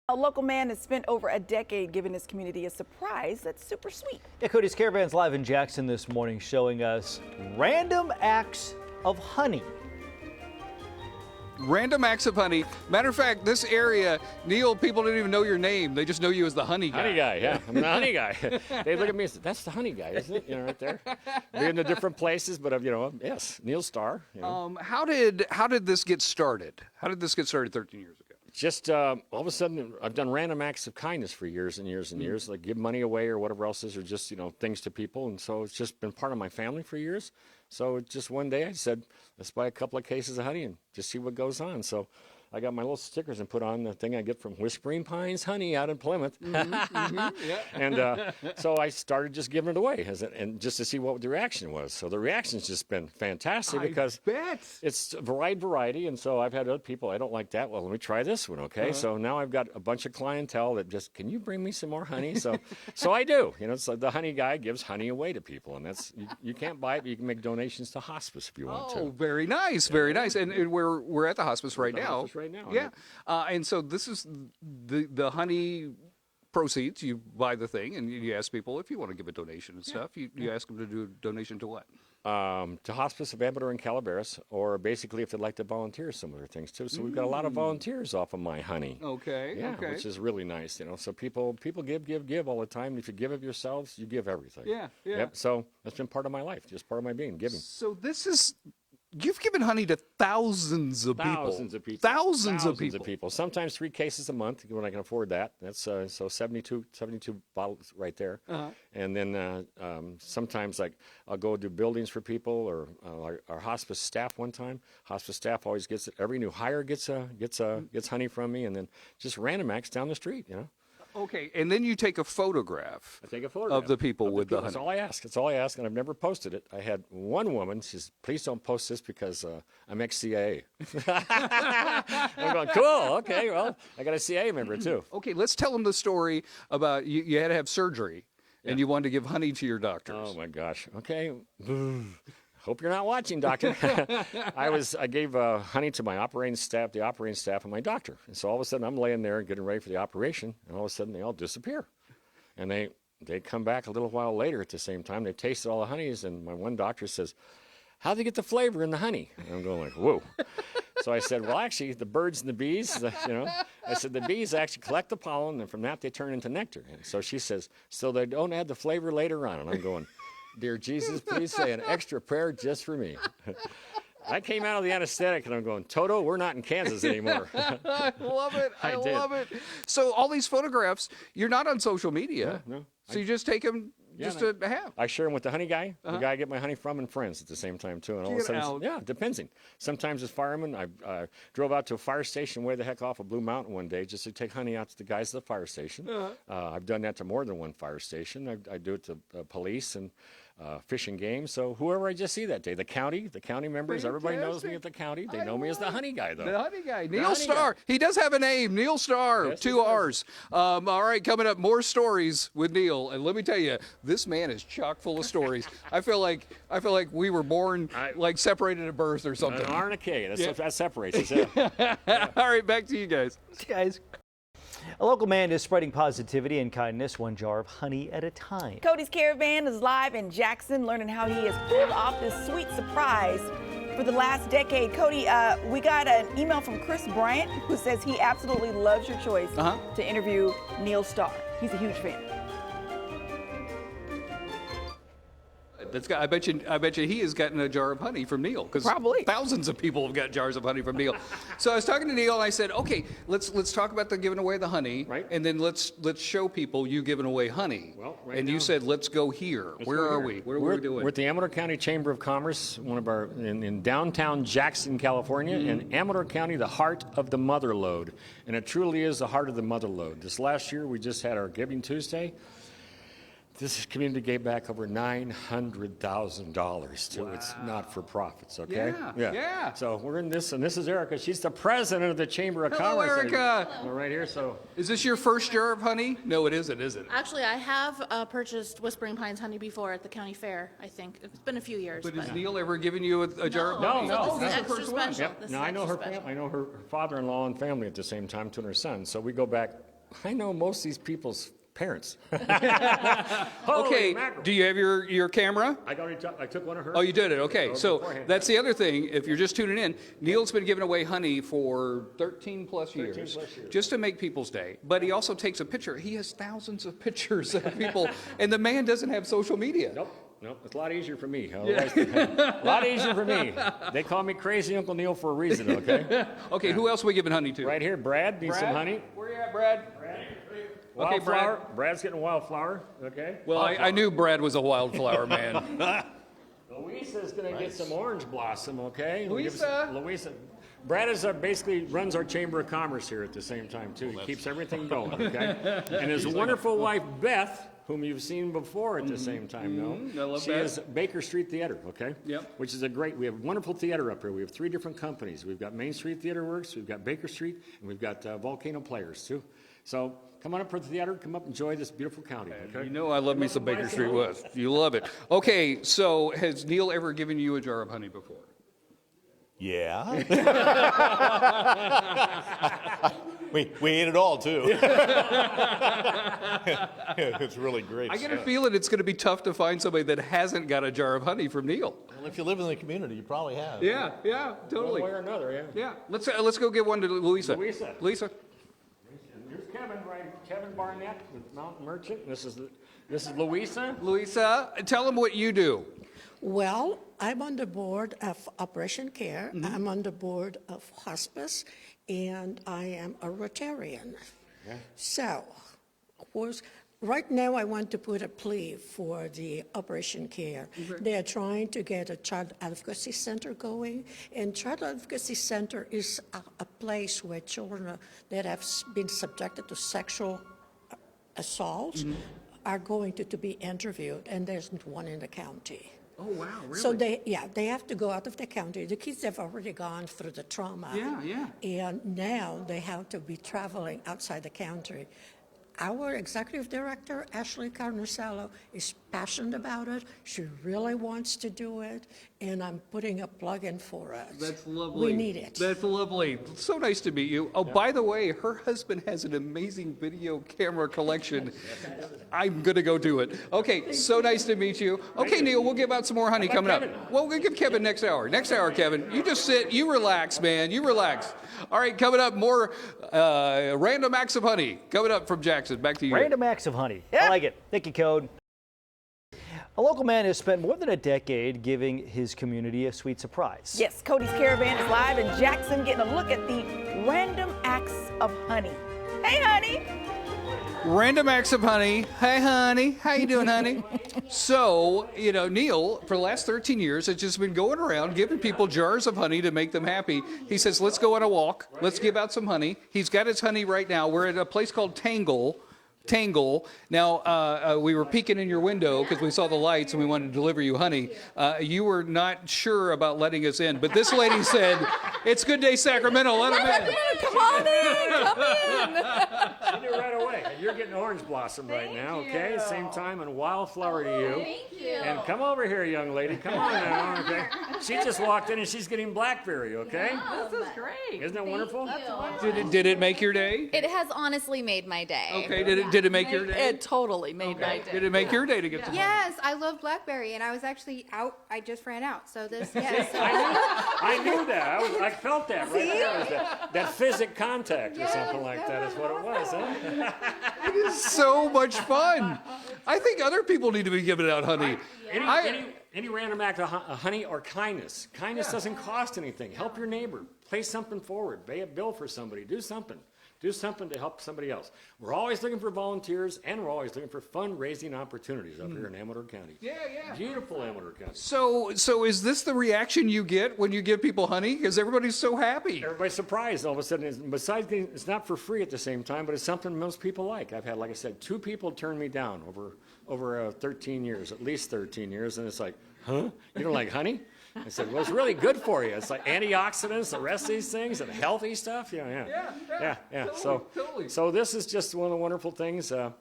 A local man has spent over a decade giving his community a surprise that's super sweet. Yeah, Cody's Caravan's live in Jackson this morning showing us random acts of honey. Random acts of honey. Matter of fact, this area, Neil, people don't even know your name. They just know you as the honey guy. Honey guy, yeah. I'm the honey guy. They look at me and say, that's the honey guy, isn't it? You know, right there. Being in different places, but, yes, Neil Starr. You know. How did this get started? How did this get started 13 years ago? Just all of a sudden, I've done random acts of kindness for years and years and years, like give money away or whatever else is, or just, things to people. And so it's just been part of my family for years. So just one day I said, let's buy a couple of cases of honey and just see what goes on. So I got my little stickers and put on the thing I get from Whispering Pines Honey out in Plymouth. Yeah. And so I started just giving it away and just to see what the reaction was. So the reaction's just been fantastic because it's a wide variety. And so I've had other people, I don't like that. Well, let me try this one, okay? So now I've got a bunch of clientele that just, can you bring me some more honey? So I do. So the honey guy gives honey away to people. And that's, you can't buy it, but you can make donations to hospice if you want to. Oh, very nice, very nice. And we're at the hospice right now. Right now. Yeah. And so this is the honey proceeds. You buy the thing and you ask people if you want to give a donation and stuff. You ask them to do a donation to what? To Hospice of Amador and Calaveras, or basically if they'd like to volunteer some other things too. So we've got a lot of volunteers off of my honey. Okay. Yeah, okay. which is really nice. So people give all the time. If you give of yourselves, you give everything. Yeah. Yep. So that's been part of my life, just part of my being, giving. So you've given honey to thousands of people. Thousands of people. Sometimes 3 cases a month when I can afford that. That's so 72 bottles right there. And then sometimes like I'll go do buildings for people, or our hospice staff one time. Hospice staff always gets it. Every new hire gets honey from me, and then just random acts down the street. Okay, and then you take a photograph. I take a photograph of the people with the honey. That's all I ask. That's all I ask, and I've never posted it. I had one woman. She says, "Please don't post this because I'm ex-CIA." I'm going, cool. Okay, well, I got a CIA member too. Okay, let's tell them the story about you had to have surgery, and you wanted to give honey to your doctors. Oh my gosh. Okay. Hope you're not watching, doctor. I gave honey to my operating staff, and my doctor. And so all of a sudden I'm laying there getting ready for the operation, and all of a sudden they all disappear. And they come back a little while later at the same time. They tasted all the honeys, and my one doctor says, how'd they get the flavor in the honey? And I'm going like, whoa. So I said, well, actually, the birds and the bees, I said, the bees actually collect the pollen, and from that they turn into nectar. And so she says, so they don't add the flavor later on. And I'm going, dear Jesus, please say an extra prayer just for me. I came out of the anesthetic and I'm going, Toto, we're not in Kansas anymore. I love it. I did. love it. So all these photographs, you're not on social media. No. So you just take them to have. I share them with the honey guy, the guy I get my honey from, and friends at the same time, too. And all of a sudden, yeah, it depends. Sometimes as firemen, I drove out to a fire station way the heck off of Blue Mountain one day just to take honey out to the guys at the fire station. I've done that to more than one fire station. I do it to police and fish and game. So whoever I just see that day, the county members, everybody knows me at the county. They know me as the honey guy, though. The honey guy. Neil Starr. He does have a name, Neil Starr, yes, 2 R's. All right, coming up, more stories with Neil. And let me tell you, this man is chock full of stories. I feel like we were born like separated at birth or something. An R and a K. That separates us. Yeah. All right, back to you guys. Guys. A local man is spreading positivity and kindness, 1 jar of honey at a time. Cody's Caravan is live in Jackson, learning how he has pulled off this sweet surprise for the last decade. Cody, we got an email from Chris Bryant who says he absolutely loves your choice to interview Neil Starr. He's a huge fan. I bet you he has gotten a jar of honey from Neil, because probably thousands of people have got jars of honey from Neil. So I was talking to Neil and I said, okay, let's talk about the giving away the honey, right? And then let's show people you giving away honey. Well, you said let's go here. Where are we? What are we doing? We're at the Amador County Chamber of Commerce, in downtown Jackson, California, and Amador County, the heart of the mother lode, and it truly is the heart of the mother lode. This last year we just had our Giving Tuesday. This community gave back over $900,000 to its not-for-profits, okay? Yeah. So we're in this, and this is Erica. She's the president of the Chamber of Commerce. Hello, Erica. We're right here, so. Is this your first jar of honey? No, it isn't, is it? Actually, I have purchased Whispering Pines honey before at the county fair, I think. It's been a few years. But has Neil ever given you a jar of honey? No. This is extra special. Yep. Now, I know her father-in-law and family at the same time, too, and her son. So we go back I know most of these people's parents. Okay, do you have your camera? I took one of hers. Oh, you did it. Okay, so beforehand. that's the other thing. If you're just tuning in, Neil's been giving away honey for 13 plus years, just to make people's day. But he also takes a picture. He has thousands of pictures of people, and the man doesn't have social media. Nope, it's a lot easier for me. A lot easier for me. They call me Crazy Uncle Neil for a reason, okay? Okay, who else are we giving honey to? Right here, Brad needs some honey. Where you at, Brad? Okay, Wildflower. Brad. Brad's getting wildflower, okay? Well, I knew Brad was a wildflower man. Louisa's going to get some orange blossom, okay? Louisa. Brad is basically runs our Chamber of Commerce here at the same time, too. He keeps everything going, okay? And his wonderful wife, Beth, whom you've seen before at the same time, I love she Beth. is Baker Street Theater, okay? Yep. Which is we have wonderful theater up here. We have 3 different companies. We've got Main Street Theater Works, we've got Baker Street, and we've got Volcano Players, too. So come on up for the theater. Come up and enjoy this beautiful county, okay? You know I love me some Baker Street West. You love it. Okay, so has Neil ever given you a jar of honey before? Yeah. we ate it all, too. It's really great I get a stuff. feeling it's going to be tough to find somebody that hasn't got a jar of honey from Neil. Well, if you live in the community, you probably have. Yeah, totally. One way or another, yeah. Yeah, let's go give one to Louisa. Louisa. Here's Kevin, right? Kevin Barnett with Mountain Merchant. This is Louisa. Louisa, tell them what you do. Well, I'm on the board of Operation Care. I'm on the board of Hospice, and I am a Rotarian. So, of course, right now I want to put a plea for the Operation Care. They are trying to get a child advocacy center going, and child advocacy center is a place where children that have been subjected to sexual assault are going to be interviewed, and there's one in the county. Oh, wow, really? So they have to go out of the county. The kids have already gone through the trauma. Yeah. And now they have to be traveling outside the country. Our executive director, Ashley Carnosello, is passionate about it. She really wants to do it, and I'm putting a plug in for us. That's lovely. We need it. That's lovely. So nice to meet you. Oh, by the way, her husband has an amazing video camera collection. I'm going to go do it. Okay, so nice to meet you. Okay, Neil, we'll give out some more honey coming up. Well, we'll give Kevin next hour. Next hour, Kevin. You just sit, you relax, man. You relax. All right, coming up, more random acts of honey. Coming up from Jackson. Back to you. Random acts of honey. I like it. Thank you, Code. A local man has spent more than a decade giving his community a sweet surprise. Yes, Cody's Caravan is live in Jackson, getting a look at the random acts of honey. Hey, honey. Random acts of honey. Hey, honey. How you doing, honey? So, Neil, for the last 13 years, has just been going around giving people jars of honey to make them happy. He says, let's go on a walk. Let's give out some honey. He's got his honey right now. We're at a place called Tangle. Now, we were peeking in your window because we saw the lights and we wanted to deliver you honey. You were not sure about letting us in, but this lady said, it's Good Day Sacramento, let them in. Come on in, come in. She knew right away. You're getting orange blossom right now, okay? Same time and wildflower to you. Thank you. And come over here, young lady. Come on now, okay? She just walked in and she's getting blackberry, okay? This is great. Isn't that wonderful? Did it make your day? It has honestly made my day. Okay, did it make your day? It totally made my day. Did it make your day to get some honey? Yes, I love blackberry, and I was actually out. I just ran out. So this, yes. I knew that. I felt that right there. It was that physic contact or something like that is what it was, huh? It is so much fun. I think other people need to be giving out honey. Any random act of honey or kindness. Kindness doesn't cost anything. Help your neighbor. Pay something forward. Pay a bill for somebody. Do something. Do something to help somebody else. We're always looking for volunteers, and we're always looking for fundraising opportunities up here in Amador County. Yeah. Beautiful Amador County. So is this the reaction you get when you give people honey? Because everybody's so happy. Everybody's surprised all of a sudden. Besides getting, it's not for free at the same time, but it's something most people like. I've had, like I said, 2 people turn me down over 13 years, at least 13 years, and it's like, huh? You don't like honey? I said, well, it's really good for you. It's like antioxidants, the rest of these things, and healthy stuff. Yeah. Totally. So this is just one of the wonderful things that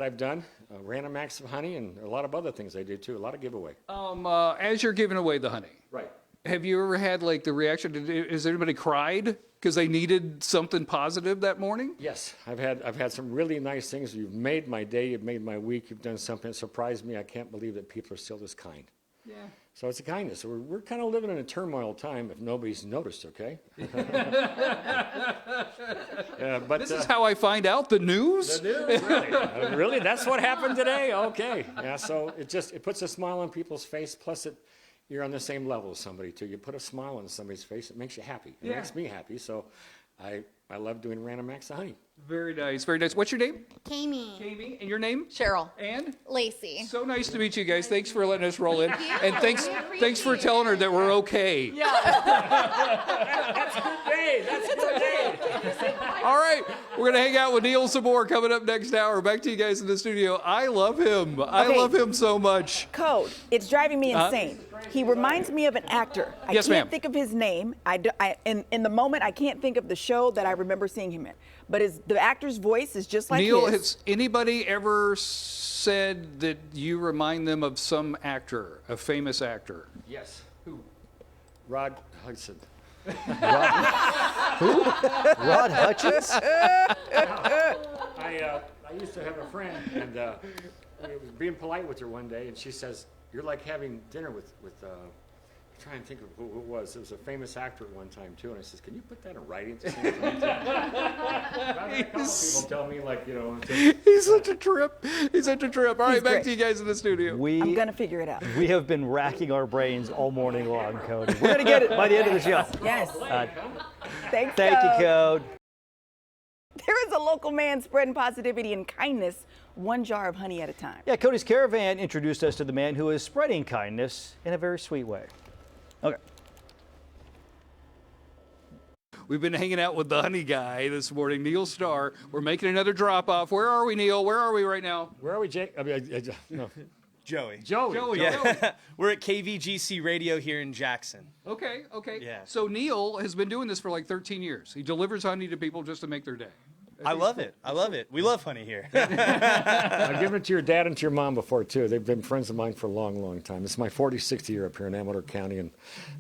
I've done. Random acts of honey, and a lot of other things I do too. A lot of giveaway. As you're giving away the honey, Right. Have you ever had like the reaction? Has anybody cried because they needed something positive that morning? Yes, I've had some really nice things. You've made my day. You've made my week. You've done something that surprised me. I can't believe that people are still this kind. Yeah. So it's a kindness. We're kind of living in a turmoil time if nobody's noticed, okay? But This is how I find out the news? really? Really? That's what happened today? Okay. Yeah, so it puts a smile on people's face, plus you're on the same level as somebody, too. You put a smile on somebody's face, it makes you happy. It makes me happy, so I love doing Random Acts of Honey. Very nice, very nice. What's your name? Kami. Amy. And your name? Cheryl. And? Lacey. So nice to meet you guys. Thanks for letting us roll in. And thanks for telling her that we're okay. That's a good day. That's a good day. All right, we're going to hang out with Neil some more coming up next hour. Back to you guys in the studio. I love him. I love him so much. Code, it's driving me insane. He reminds me of an actor. I can't think of his name. In the moment, I can't think of the show that I remember seeing him in. But the actor's voice is just like Neil, his. has anybody ever said that you remind them of some actor, a famous actor? Yes. Who? Rod Hudson. Who? Rod Hutchins? I used to have a friend, and I was being polite with her one day, and she says, "You're like having dinner with I'm trying to think of who it was. It was a famous actor at one time, too." And I says, "Can you put that in writing?" A couple people tell me, like, He's such a trip. He's such a trip. All right, back great. to you guys in the studio. I'm going to figure it out. We have been racking our brains all morning long, Cody. We're going to get it by the end of the show. Yes. Thanks, Thank you, Code. Code. There is a local man spreading positivity and kindness, one jar of honey at a time. Yeah, Cody's Caravan introduced us to the man who is spreading kindness in a very sweet way. Okay. We've been hanging out with the honey guy this morning, Neil Starr. We're making another drop off. Where are we, Neil? Where are we right now? Where are we, Jake? No. Joey. Joey. We're at KVGC Radio here in Jackson. Okay. Yeah. So Neil has been doing this for like 13 years. He delivers honey to people just to make their day. I love it. We love honey here. I've given it to your dad and to your mom before, too. They've been friends of mine for a long, long time. It's my 46th year up here in Amador County. And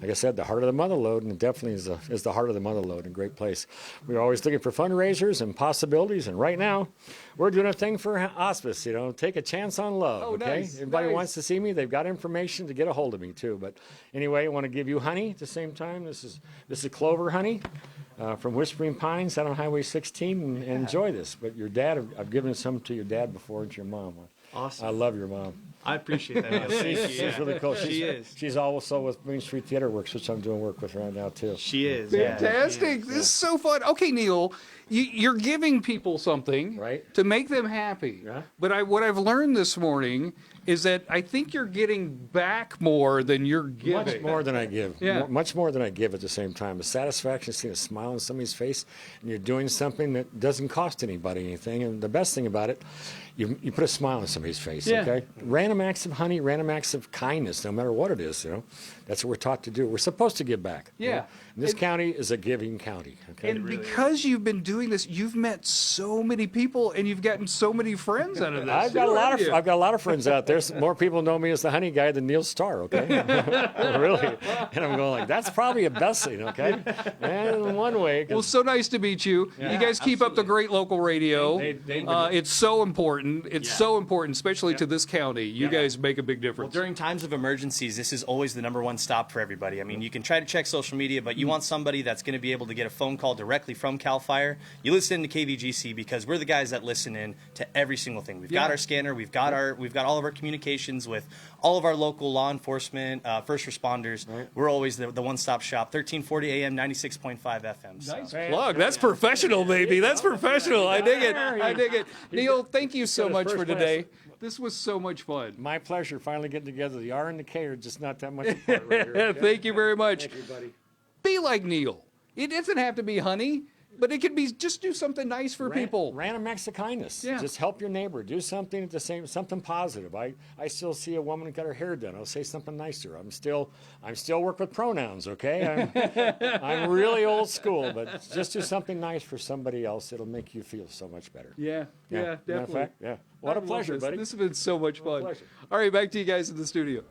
like I said, the heart of the mother lode, and it definitely is the heart of the mother lode, a great place. We're always looking for fundraisers and possibilities. And right now, we're doing a thing for hospice, take a chance on love. Oh, okay? nice. Everybody wants to see me. They've got information to get a hold of me, too. But anyway, I want to give you honey at the same time. This is clover honey. From Whispering Pines out on Highway 16, and enjoy this. But your dad, I've given some to your dad before and to your mom. Awesome. I love your mom. I appreciate that. She's really cool. She is. She's also with Main Street Theater Works, which I'm doing work with right now, too. She is. Fantastic. This is so fun. Okay, Neil, you're giving people something Right. to make them happy. Yeah. But what I've learned this morning is that I think you're getting back more than you're giving. Much more than I give. Yeah. Much more than I give at the same time. The satisfaction of seeing a smile on somebody's face, and you're doing something that doesn't cost anybody anything. And the best thing about it, you put a smile on somebody's face, okay? Random acts of honey, random acts of kindness, no matter what it is, That's what we're taught to do. We're supposed to give back. Yeah. And this county is a giving county, okay? And because you've been doing this, you've met so many people and you've gotten so many friends out of this. I've got a lot of friends out there. More people know me as the honey guy than Neil Starr, okay? Really. And I'm going like, that's probably a blessing, okay? And in one way. Well, so nice to meet you. You guys keep up the great local radio. It's so important. It's so important, especially to this county. You guys make a big difference. Well, during times of emergencies, this is always the number one stop for everybody. I mean, you can try to check social media, but you want somebody that's going to be able to get a phone call directly from CAL FIRE. You listen to KVGC because we're the guys that listen in to every single thing. We've got our scanner. We've got all of our communications with all of our local law enforcement, first responders. Right. We're always the one-stop shop. 1340 AM, 96.5 FM. So. Nice plug. That's professional, baby. That's professional. I dig it. I dig it. Neil, thank you so much for today. This was so much fun. My pleasure finally getting together. The R and the K are just not that much apart right here. Okay? Thank you very much. Thank you, buddy. Be like Neil. It doesn't have to be honey, but it could be just do something nice for people. Random acts of kindness. Yeah. Just help your neighbor. Do something something positive. I still see a woman who got her hair done. I'll say something nice to her. I'm still work with pronouns, okay? I'm really old school, but just do something nice for somebody else. It'll make you feel so much better. Yeah, Matter of definitely. fact, yeah. What a pleasure, buddy. This has been so much fun. pleasure. All right, back to you guys in the studio.